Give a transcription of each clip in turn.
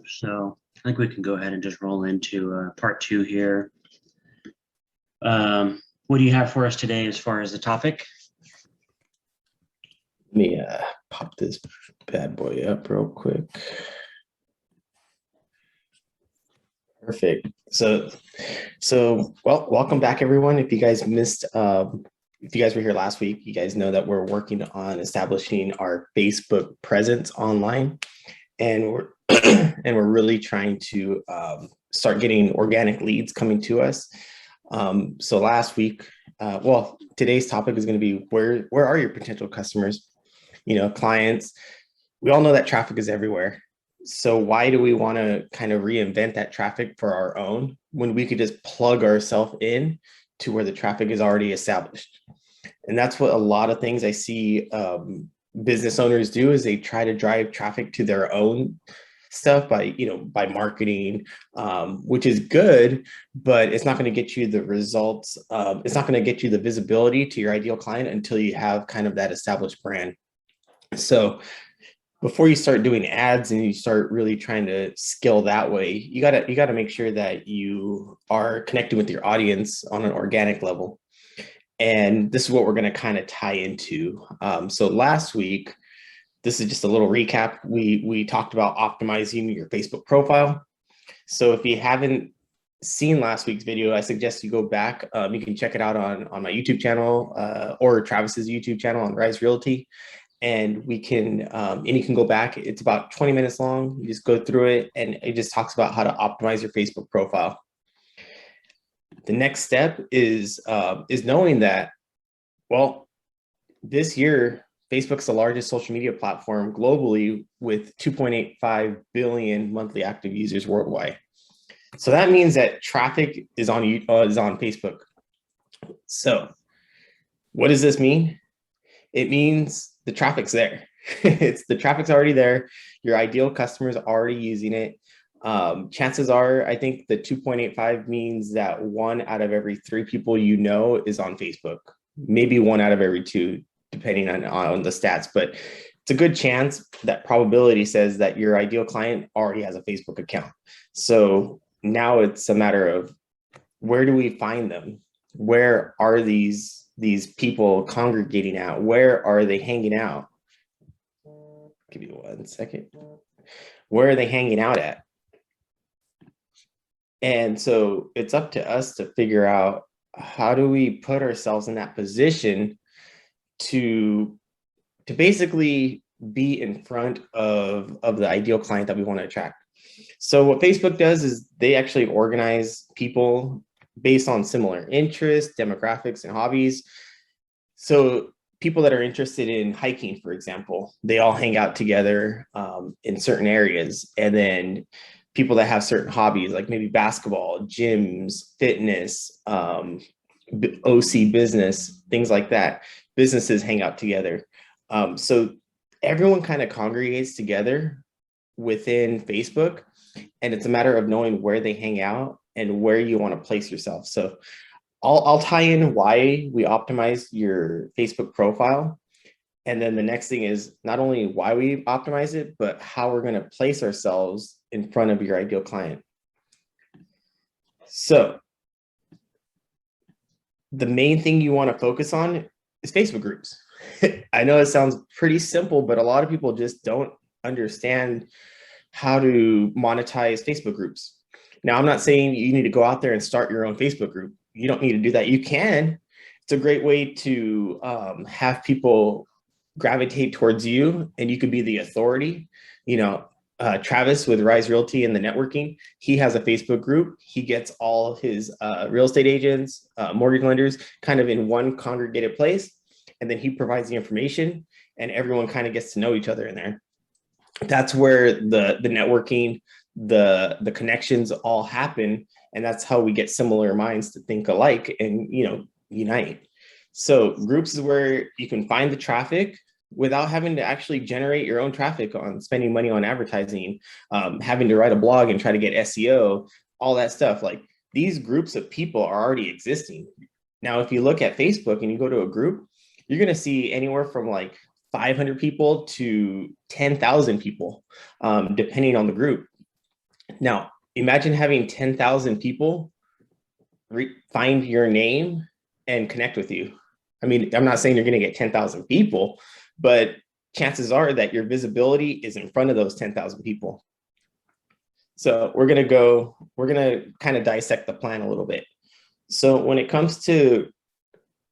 So I think we can go ahead and just roll into part two here. What do you have for us today as far as the topic? Let me pop this bad boy up real quick. Perfect. Well, welcome back, everyone. If you guys missed, if you guys were here last week, you guys know that we're working on establishing our Facebook presence online, and we're and we're really trying to start getting organic leads coming to us. So last week, well, today's topic is going to be where are your potential customers? Clients. We all know that traffic is everywhere. So why do we want to kind of reinvent that traffic for our own when we could just plug ourselves in to where the traffic is already established? And that's what a lot of things I see business owners do is they try to drive traffic to their own stuff by marketing, which is good, but it's not going to get you the results. It's not going to get you the visibility to your ideal client until you have kind of that established brand. So before you start doing ads and you start really trying to scale that way, you gotta make sure that you are connecting with your audience on an organic level. And this is what we're going to kind of tie into. So last week, this is just a little recap. We talked about optimizing your Facebook profile. So if you haven't seen last week's video, I suggest you go back. You can check it out on my YouTube channel or Travis's YouTube channel on Rise Realty. And we can, and you can go back. It's about 20 minutes long. You just go through it, and it just talks about how to optimize your Facebook profile. The next step is knowing that, well, this year, Facebook's the largest social media platform globally with 2.85 billion monthly active users worldwide. So that means that traffic is on Facebook. So what does this mean? It means the traffic's there. The traffic's already there. Your ideal customers are already using it. Chances are, I think the 2.85 means that 1 out of every 3 people is on Facebook. Maybe 1 out of every 2, depending on the stats. But it's a good chance. That probability says that your ideal client already has a Facebook account. So now it's a matter of, where do we find them? Where are these people congregating at? Where are they hanging out? Give me 1 second. Where are they hanging out at? And so it's up to us to figure out, how do we put ourselves in that position to basically be in front of the ideal client that we want to attract. So what Facebook does is they actually organize people based on similar interests, demographics, and hobbies. So people that are interested in hiking, for example, they all hang out together in certain areas. And then people that have certain hobbies, like maybe basketball, gyms, fitness, OC business, things like that, businesses hang out together. So everyone kind of congregates together within Facebook, and it's a matter of knowing where they hang out and where you want to place yourself. So I'll tie in why we optimize your Facebook profile. And then the next thing is not only why we optimize it, but how we're going to place ourselves in front of your ideal client. So the main thing you want to focus on is Facebook groups. I know it sounds pretty simple, but a lot of people just don't understand how to monetize Facebook groups. Now, I'm not saying you need to go out there and start your own Facebook group. You don't need to do that. You can. It's a great way to have people gravitate towards you, and you could be the authority. Travis with Rise Realty and the networking, he has a Facebook group. He gets all his real estate agents, mortgage lenders kind of in one congregated place. And then he provides the information, and everyone kind of gets to know each other in there. That's where the networking, the connections all happen. And that's how we get similar minds to think alike and, unite. So groups is where you can find the traffic without having to actually generate your own traffic on spending money on advertising, having to write a blog and try to get SEO, all that stuff. Like, these groups of people are already existing. Now, if you look at Facebook and you go to a group, you're going to see anywhere from like 500 people to 10,000 people, depending on the group. Now, imagine having 10,000 people find your name and connect with you. I mean, I'm not saying you're going to get 10,000 people, but chances are that your visibility is in front of those 10,000 people. So we're going to kind of dissect the plan a little bit. So when it comes to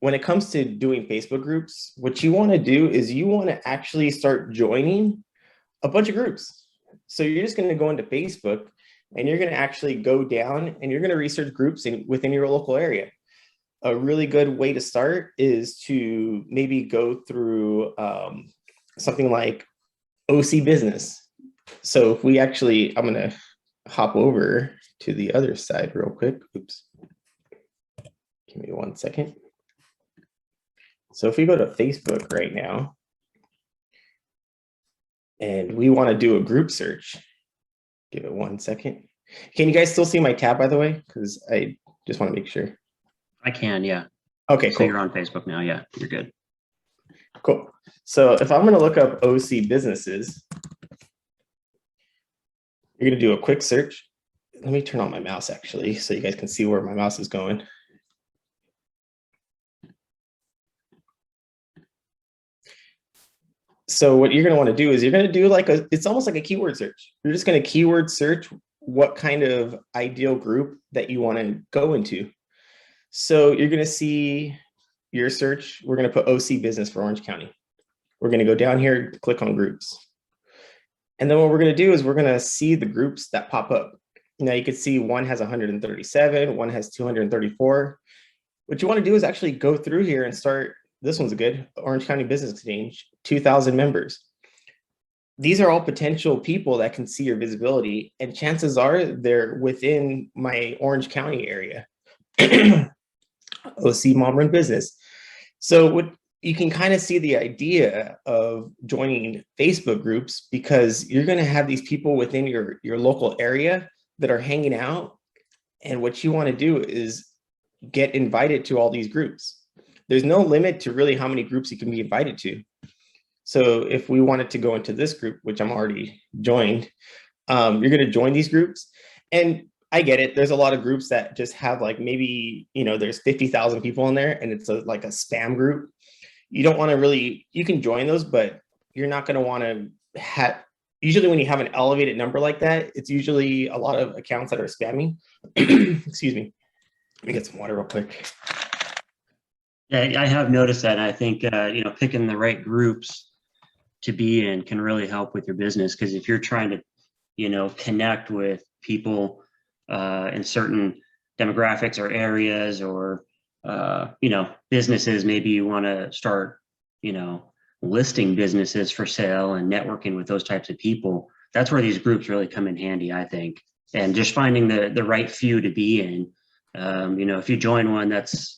doing Facebook groups, what you want to do is you want to actually start joining a bunch of groups. So you're just going to go into Facebook and you're going to actually go down and you're going to research groups within your local area. A really good way to start is to maybe go through something like OC Business. So if we actually, I'm going to hop over to the other side real quick. Oops. Give me 1 second. So if we go to Facebook right now, and we want to do a group search, give it 1 second. Can you guys still see my tab, by the way? Because I just want to make sure. I can, yeah. Okay, So cool. you're on Facebook now, yeah, you're good. Cool. So if I'm going to look up OC businesses, you're going to do a quick search. Let me turn on my mouse actually, so you guys can see where my mouse is going. So what you're going to want to do is you're going to do it's almost like a keyword search. You're just going to keyword search what kind of ideal group that you want to go into. So you're going to see your search. We're going to put OC business for Orange County. We're going to go down here, click on groups. And then what we're going to do is we're going to see the groups that pop up. Now you can see one has 137, one has 234. What you want to do is actually go through here and start. This one's good. Orange County Business Exchange, 2,000 members. These are all potential people that can see your visibility, and chances are they're within my Orange County area. OC Mom Run Business. So what you can kind of see the idea of joining Facebook groups, because you're going to have these people within your local area that are hanging out. And what you want to do is get invited to all these groups. There's no limit to really how many groups you can be invited to. So if we wanted to go into this group, which I'm already joined, you're going to join these groups. And I get it. There's a lot of groups that just have like maybe, there's 50,000 people in there and it's like a spam group. You don't want to really, you can join those, but you're not going to want to have, usually when you have an elevated number like that, it's usually a lot of accounts that are spamming. Excuse me. Let me get some water real quick. Yeah, I have noticed that. I think, picking the right groups to be in can really help with your business. Because if you're trying to, connect with people in certain demographics or areas or, businesses, maybe you want to start, listing businesses for sale and networking with those types of people. That's where these groups really come in handy, I think. And just finding the right few to be in. If you join one that's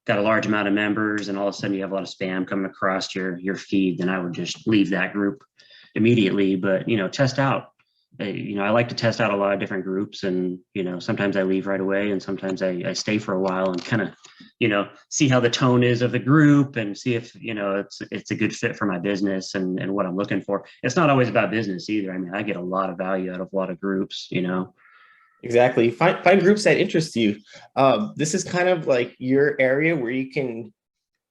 got a large amount of members and all of a sudden you have a lot of spam coming across your feed, then I would just leave that group immediately. But, test out. I like to test out a lot of different groups, and, sometimes I leave right away and sometimes I stay for a while and kind of, see how the tone is of the group and see if, it's a good fit for my business and what I'm looking for. It's not always about business either. I mean, I get a lot of value out of a lot of groups, Exactly. Find groups that interest you. This is kind of like your area where you can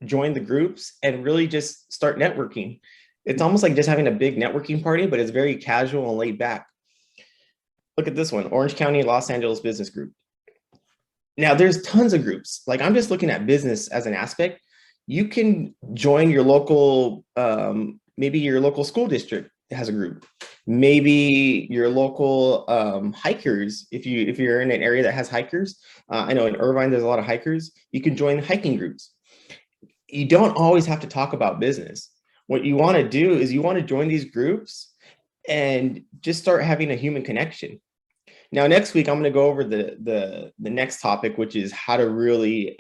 join the groups and really just start networking. It's almost like just having a big networking party, but it's very casual and laid back. Look at this one, Orange County, Los Angeles Business Group. Now there's tons of groups. Like I'm just looking at business as an aspect. You can join your local, maybe your local school district has a group. Maybe your local hikers, if you're in an area that has hikers. I know in Irvine, there's a lot of hikers. You can join hiking groups. You don't always have to talk about business. What you want to do is you want to join these groups and just start having a human connection. Now, next week, I'm going to go over the next topic, which is how to really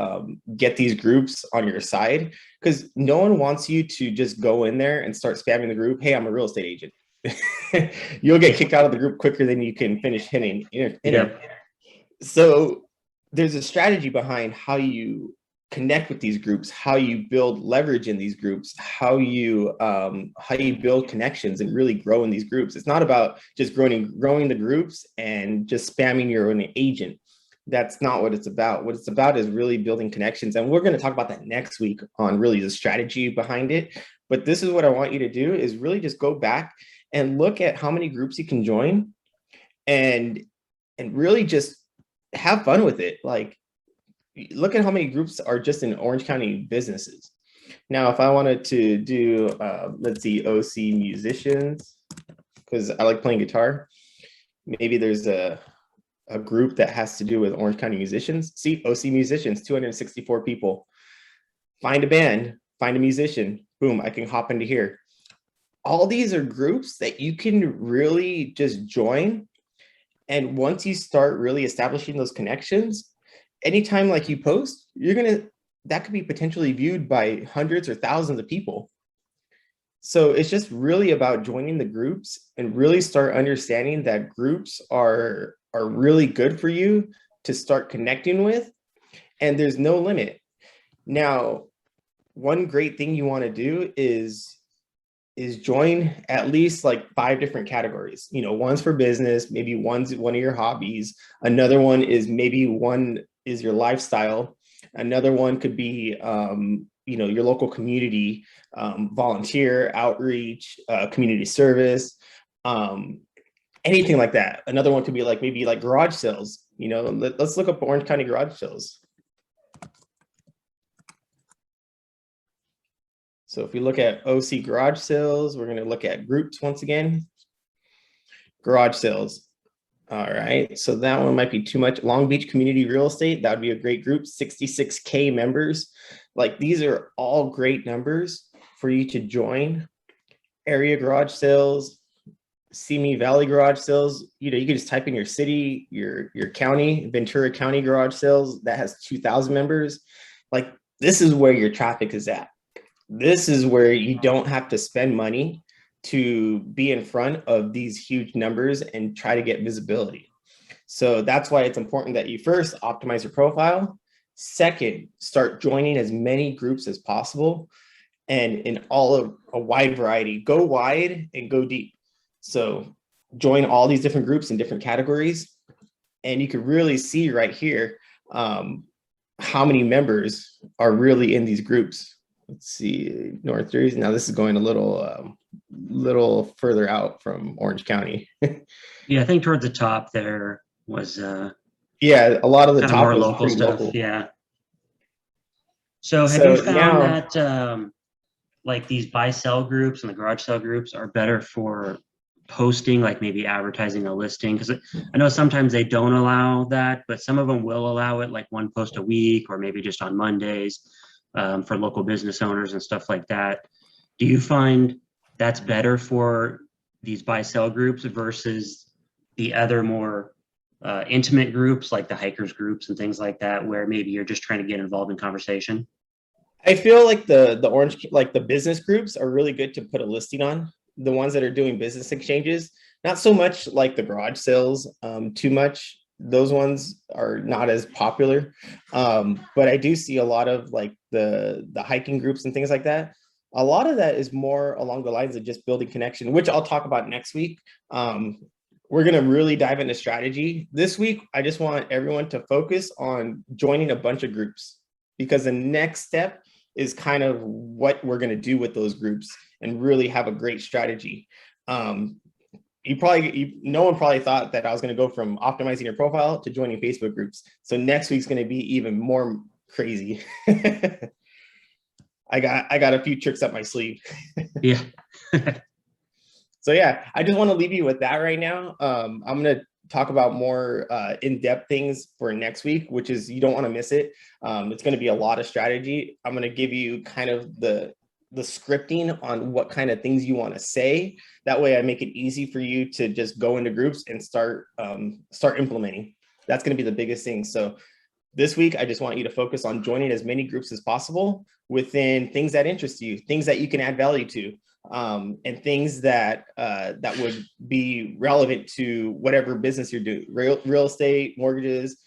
get these groups on your side, because no one wants you to just go in there and start spamming the group. Hey, I'm a real estate agent. You'll get kicked out of the group quicker than you can finish hitting. Yep. So there's a strategy behind how you connect with these groups, how you build leverage in these groups, how you build connections and really grow in these groups. It's not about just growing the groups and just spamming your own agent. That's not what it's about. What it's about is really building connections. And we're going to talk about that next week on really the strategy behind it. But this is what I want you to do is really just go back and look at how many groups you can join and really just have fun with it. Like, look at how many groups are just in Orange County businesses. Now, if I wanted to do, let's see, OC musicians, because I like playing guitar, maybe there's a group that has to do with Orange County musicians. See, OC musicians, 264 people. Find a band, find a musician, boom, I can hop into here. All these are groups that you can really just join. And once you start really establishing those connections, anytime like you post, that could be potentially viewed by hundreds or thousands of people. So it's just really about joining the groups and really start understanding that groups are really good for you to start connecting with, and there's no limit. Now, one great thing you want to do is join at least like 5 different categories. One's for business, maybe one's one of your hobbies. Another one is maybe one is your lifestyle. Another one could be, your local community, volunteer, outreach, community service, anything like that. Another one could be like maybe like garage sales. Let's look up Orange County garage sales. So if we look at OC garage sales, we're going to look at groups once again. Garage sales. All right, so that one might be too much. Long Beach Community Real Estate, that would be a great group, 66K members. Like, these are all great numbers for you to join. Area garage sales, Simi Valley garage sales, you can just type in your city, your county, Ventura County garage sales, that has 2,000 members. Like, this is where your traffic is at. This is where you don't have to spend money to be in front of these huge numbers and try to get visibility. So that's why it's important that you first optimize your profile. Second, start joining as many groups as possible, and in all of a wide variety. Go wide and go deep. So join all these different groups in different categories, and you can really see right here how many members are really in these groups. Let's see, North Jersey. Now this is going a little further out from Orange County. Yeah, I think towards the top there was yeah, a lot of the kind of top more was local pretty stuff. local. Yeah. So have you found now, that like these buy sell groups and the garage sale groups are better for posting, like maybe advertising a listing? Because I know sometimes they don't allow that, but some of them will allow it, like one post a week or maybe just on Mondays for local business owners and stuff like that. Do you find that's better for these buy sell groups versus the other more intimate groups like the hikers groups and things like that, where maybe you're just trying to get involved in conversation? I feel like the business groups are really good to put a listing on. The ones that are doing business exchanges, not so much like the garage sales, too much. Those ones are not as popular. But I do see a lot of like the hiking groups and things like that. A lot of that is more along the lines of just building connection, which I'll talk about next week. We're going to really dive into strategy. This week, I just want everyone to focus on joining a bunch of groups, because the next step is kind of what we're going to do with those groups and really have a great strategy. No one probably thought that I was going to go from optimizing your profile to joining Facebook groups. So next week's going to be even more crazy. I got a few tricks up my sleeve. Yeah. So yeah, I just want to leave you with that right now. I'm going to talk about more in-depth things for next week, which is, you don't want to miss it. It's going to be a lot of strategy. I'm going to give you kind of the scripting on what kind of things you want to say. That way I make it easy for you to just go into groups and start implementing. That's going to be the biggest thing. So this week, I just want you to focus on joining as many groups as possible within things that interest you, things that you can add value to, and things that would be relevant to whatever business you're doing, real estate, mortgages,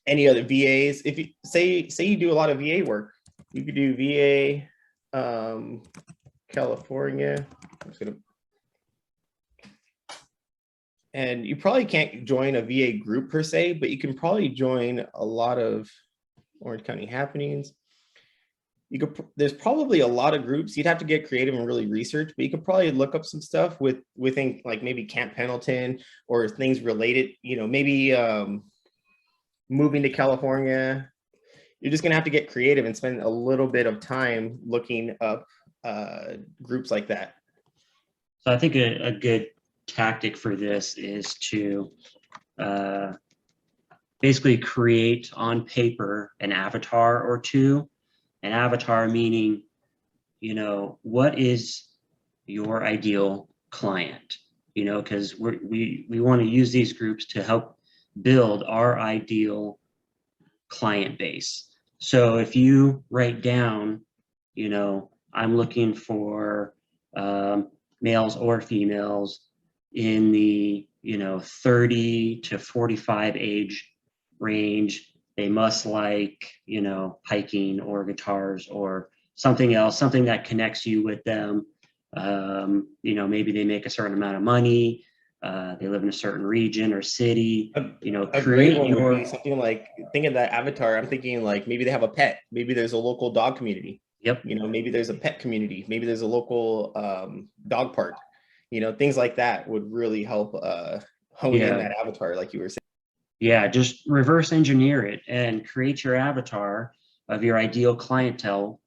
any other VAs. If you say you do a lot of VA work, you could do VA California. I'm just gonna, and you probably can't join a VA group per se, but you can probably join a lot of Orange County happenings. You could, there's probably a lot of groups. You'd have to get creative and really research, but you could probably look up some stuff within like maybe Camp Pendleton or things related, you know, maybe moving to California. You're just gonna have to get creative and spend a little bit of time looking up groups like that. So I think a good tactic for this is to basically create on paper an avatar or two. An avatar meaning, you know, what is your ideal client? You know, because we want to use these groups to help build our ideal client base. So if you write down, you know, I'm looking for males or females in the, you know, 30 to 45 age range. They must like, you know, hiking or guitars or something else, something that connects you with them. You know, maybe they make a certain amount of money. They live in a certain region or city. You know, a great one would be something like, think of that avatar. I'm thinking like maybe they have a pet. Maybe there's a local dog community. Yep. You know, maybe there's a pet community. Maybe there's a local dog park. You know, things like that would really help hone in that avatar, like you were saying. Yeah, just reverse engineer it and create your avatar of your ideal clientele,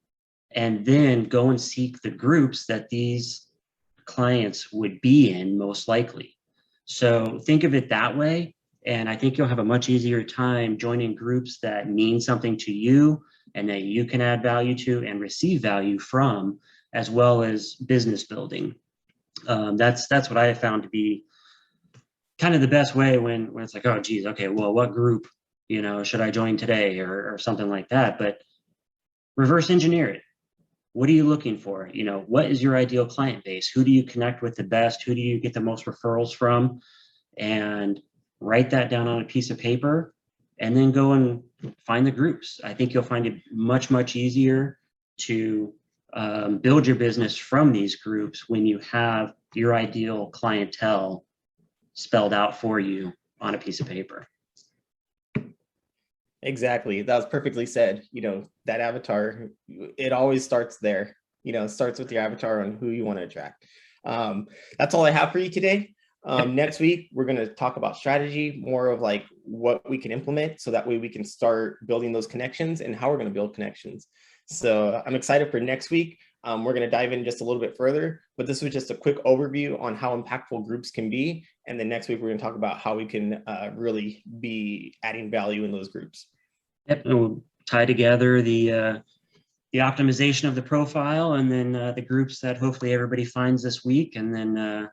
and then go and seek the groups that these clients would be in most likely. So think of it that way, and I think you'll have a much easier time joining groups that mean something to you and that you can add value to and receive value from, as well as business building. That's what I have found to be kind of the best way when it's like, oh geez, okay, well, what group, you know, should I join today or something like that. But reverse engineer it. What are you looking for? You know, what is your ideal client base? Who do you connect with the best? Who do you get the most referrals from? And write that down on a piece of paper and then go and find the groups. I think you'll find it much, much easier to build your business from these groups when you have your ideal clientele spelled out for you on a piece of paper. Exactly. That was perfectly said. You know, that avatar, it always starts there. You know, it starts with your avatar and who you want to attract. That's all I have for you today. Next week, we're going to talk about strategy, more of like what we can implement so that way we can start building those connections and how we're going to build connections. So I'm excited for next week. We're going to dive in just a little bit further, but this was just a quick overview on how impactful groups can be. And then next week, we're going to talk about how we can really be adding value in those groups. Yep, and we'll tie together the optimization of the profile and then the groups that hopefully everybody finds this week. And then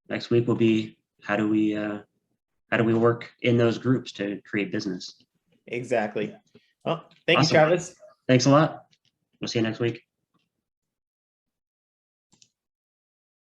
next week will be how do we work in those groups to create business. Exactly. Well, thank you, Travis. Thanks a lot. We'll see you next week.